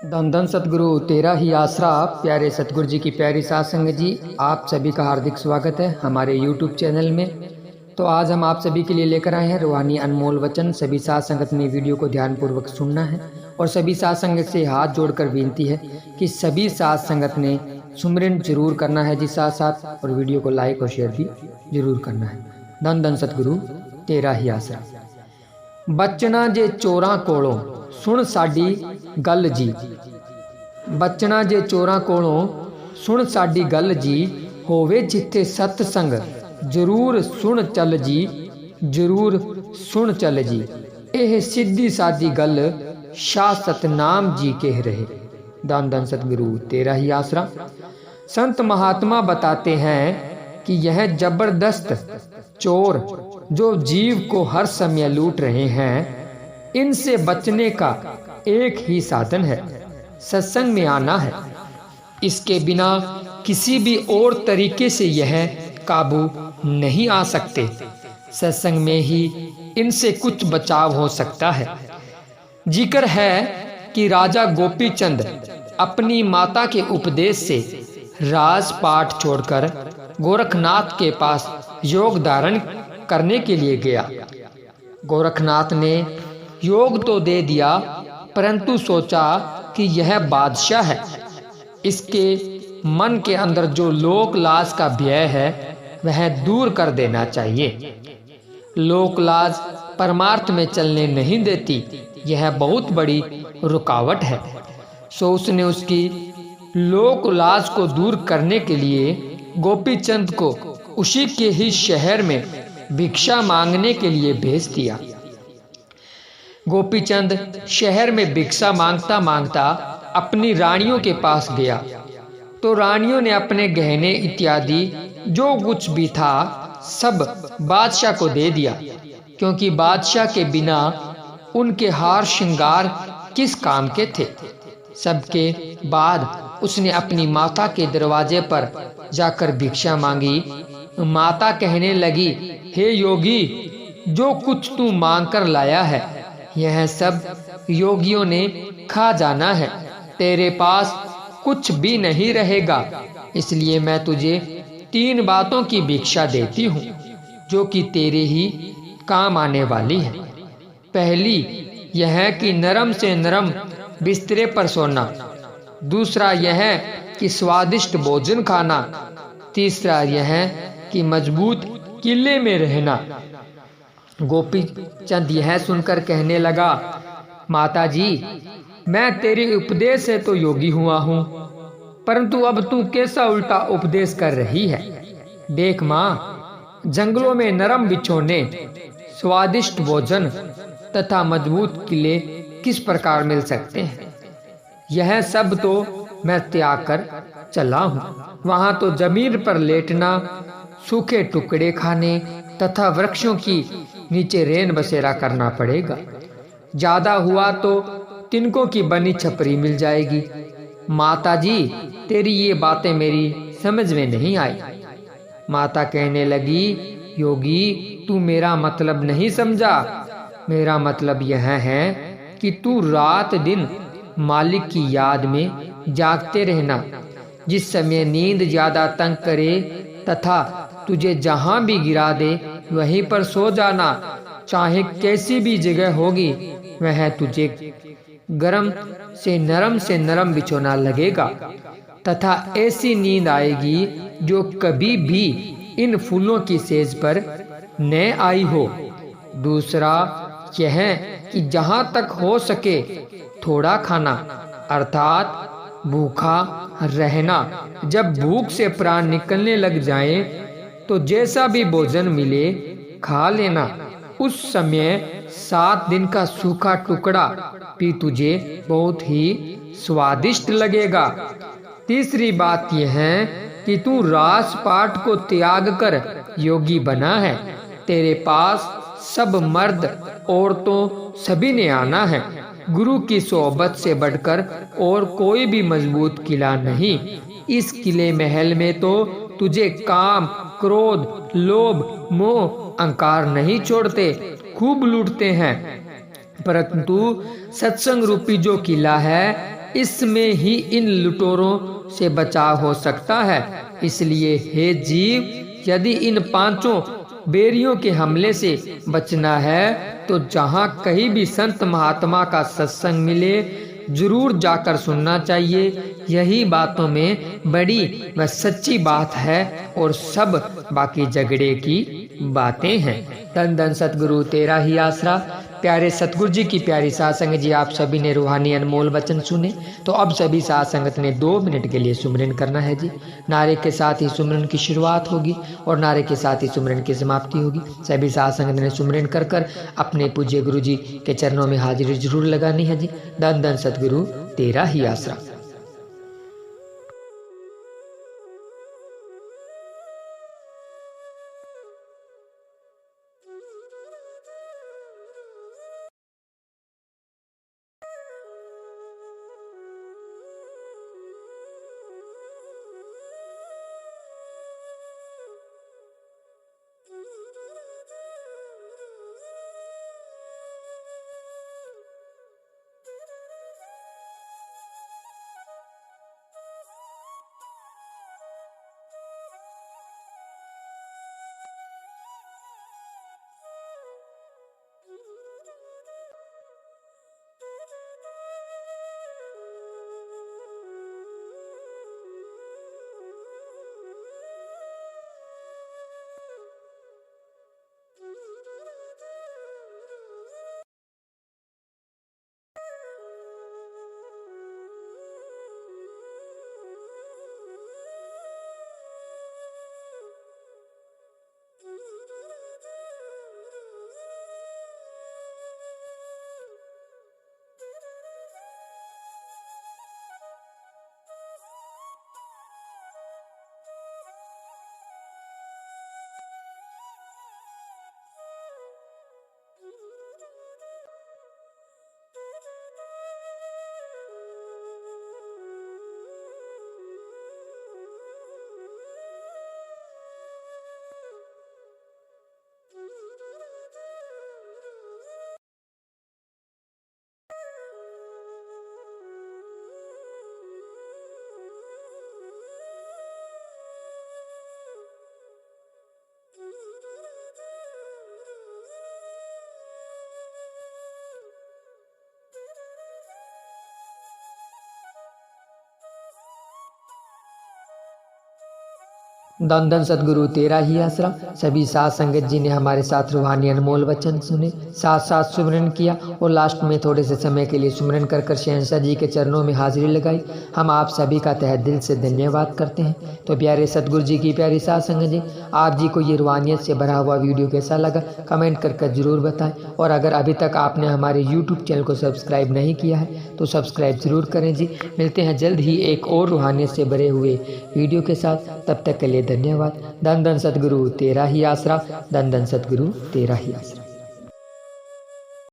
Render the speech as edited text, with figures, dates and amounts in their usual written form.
धन धन सतगुरु तेरा ही आसरा। प्यारे सतगुरु जी की प्यारी साध संगत जी, आप सभी का हार्दिक स्वागत है हमारे YouTube चैनल में। तो आज हम आप सभी के लिए लेकर आए हैं रूहानी अनमोल वचन। सभी साध संगत ने वीडियो को ध्यानपूर्वक सुनना है और सभी साध संगत से हाथ जोड़कर विनती है कि सभी साध संगत ने सुमरन जरूर करना है जी साथ साथ, और वीडियो को लाइक और शेयर भी जरूर करना है। धन धन सतगुरु तेरा ही आसरा। बचना जे चोरां कोलों सुन साडी गल जी। बचना जे चोरां कोलों सुन साडी गल जी। होवे जिथे सतसंग जरूर सुन चल जी। जरूर सुन चल जी। एह सीधी सादी गल शाह सतनाम जी कह रहे। दान दान सतगुरु तेरा ही आसरा। संत महात्मा बताते हैं कि यह जबरदस्त चोर जो जीव को हर समय लूट रहे हैं, इनसे बचने का एक ही साधन है, सत्संग में आना है। इसके बिना किसी भी और तरीके से यह काबू नहीं आ सकते। सत्संग में ही इनसे कुछ बचाव हो सकता है। जिक्र है कि राजा गोपीचंद अपनी माता के उपदेश से राजपाट छोड़कर गोरखनाथ के पास योग धारण करने के लिए गया। गोरखनाथ ने योग तो दे दिया, परंतु सोचा कि यह बादशाह है, इसके मन के अंदर जो लोक लाज का भय है वह दूर कर देना चाहिए। लोक लाज परमार्थ में चलने नहीं देती, यह बहुत बड़ी रुकावट है। सो उसने उसकी लोक लाज को दूर करने के लिए गोपीचंद को उसी के ही शहर में भिक्षा मांगने के लिए भेज दिया। गोपीचंद शहर में भिक्षा मांगता मांगता अपनी रानियों के पास गया तो रानियों ने अपने गहने इत्यादि जो कुछ भी था सब बादशाह को दे दिया, क्योंकि बादशाह के बिना उनके हार श्रृंगार किस काम के थे। सबके बाद उसने अपनी माता के दरवाजे पर जाकर भिक्षा मांगी। माता कहने लगी, हे योगी, जो कुछ तू मांग कर लाया है यह सब योगियों ने खा जाना है, तेरे पास कुछ भी नहीं रहेगा। इसलिए मैं तुझे 3 बातों की भिक्षा देती हूँ जो कि तेरे ही काम आने वाली है। पहली यह कि नरम से नरम बिस्तरे पर सोना। दूसरा यह कि स्वादिष्ट भोजन खाना। तीसरा यह कि मजबूत किले में रहना। गोपीचंद यह सुनकर कहने लगा, माता जी, मैं तेरे उपदेश से तो योगी हुआ हूँ, परंतु अब तू कैसा उल्टा उपदेश कर रही है। देख माँ, जंगलों में नरम बिछौने, स्वादिष्ट भोजन तथा मजबूत किले किस प्रकार मिल सकते हैं। यह सब तो मैं त्याग कर चला हूँ। वहाँ तो जमीन पर लेटना, सूखे टुकड़े खाने तथा वृक्षों की नीचे रेन बसेरा करना पड़ेगा। ज्यादा हुआ तो तिनकों की बनी छपरी मिल जाएगी। माता जी, तेरी ये बातें मेरी समझ में नहीं आई। माता कहने लगी, योगी, तू मेरा मतलब नहीं समझा। मेरा मतलब यह है कि तू रात दिन मालिक की याद में जागते रहना। जिस समय नींद ज्यादा तंग करे तथा तुझे जहां भी गिरा दे वहीं पर सो जाना। चाहे कैसी भी जगह होगी वह तुझे गरम से नरम बिछोना लगेगा तथा ऐसी नींद आएगी जो कभी भी इन फूलों की सेज पर न आई हो। दूसरा यह कि जहां तक हो सके थोड़ा खाना, अर्थात भूखा रहना। जब भूख से प्राण निकलने लग जाए तो जैसा भी भोजन मिले खा लेना। उस समय 7 दिन का सूखा टुकड़ा भी तुझे बहुत ही स्वादिष्ट लगेगा। तीसरी बात यह है कि तू राजपाट को त्याग कर योगी बना है। तेरे पास सब मर्द औरतों सभी ने आना है। गुरु की सोहबत से बढ़कर और कोई भी मजबूत किला नहीं। इस किले महल में तो तुझे काम, क्रोध, लोभ, मोह, अहंकार नहीं छोड़ते, खूब लूटते हैं, परंतु सत्संग रूपी जो किला है इसमें ही इन लुटेरों से बचाव हो सकता है। इसलिए हे जीव, यदि इन पांचों बेरियों के हमले से बचना है तो जहाँ कहीं भी संत महात्मा का सत्संग मिले जरूर जाकर सुनना चाहिए। यही बातों में बड़ी व सच्ची बात है और सब बाकी झगड़े की बातें हैं। धन धन सतगुरु तेरा ही आसरा। प्यारे सतगुरु जी की प्यारी साध संगत जी, आप सभी ने रूहानी अनमोल वचन सुने, तो अब सभी साध संगत ने 2 मिनट के लिए सुमरन करना है जी। नारे के साथ ही सुमरन की शुरुआत होगी और नारे के साथ ही सुमरन की समाप्ति होगी। सभी साध संगत ने सुमरन कर कर अपने पूज्य गुरु जी के चरणों में हाजिरी जरूर लगानी है जी। धन धन सतगुरु तेरा ही आसरा। धन धन सतगुरु तेरा ही आसरा। सभी साथ संगत जी ने हमारे साथ रूहानी अनमोल वचन सुने, साथ साथ सुमरन किया और लास्ट में थोड़े से समय के लिए सुमरन कर कर शहंशाह जी के चरणों में हाजिरी लगाई। हम आप सभी का तहे दिल से धन्यवाद करते हैं। तो प्यारे सतगुरु जी की प्यारी साथ संगत जी, आप जी को ये रूहानियत से भरा हुआ वीडियो कैसा लगा कमेंट कर जरूर बताएं। और अगर अभी तक आपने हमारे यूट्यूब चैनल को सब्सक्राइब नहीं किया है तो सब्सक्राइब जरूर करें जी। मिलते हैं जल्द ही एक और रूहानियत से भरे हुए वीडियो के साथ, तब तक के लिए धन्यवाद। धन धन सतगुरु तेरा ही आसरा। धन धन सतगुरु तेरा ही आसरा।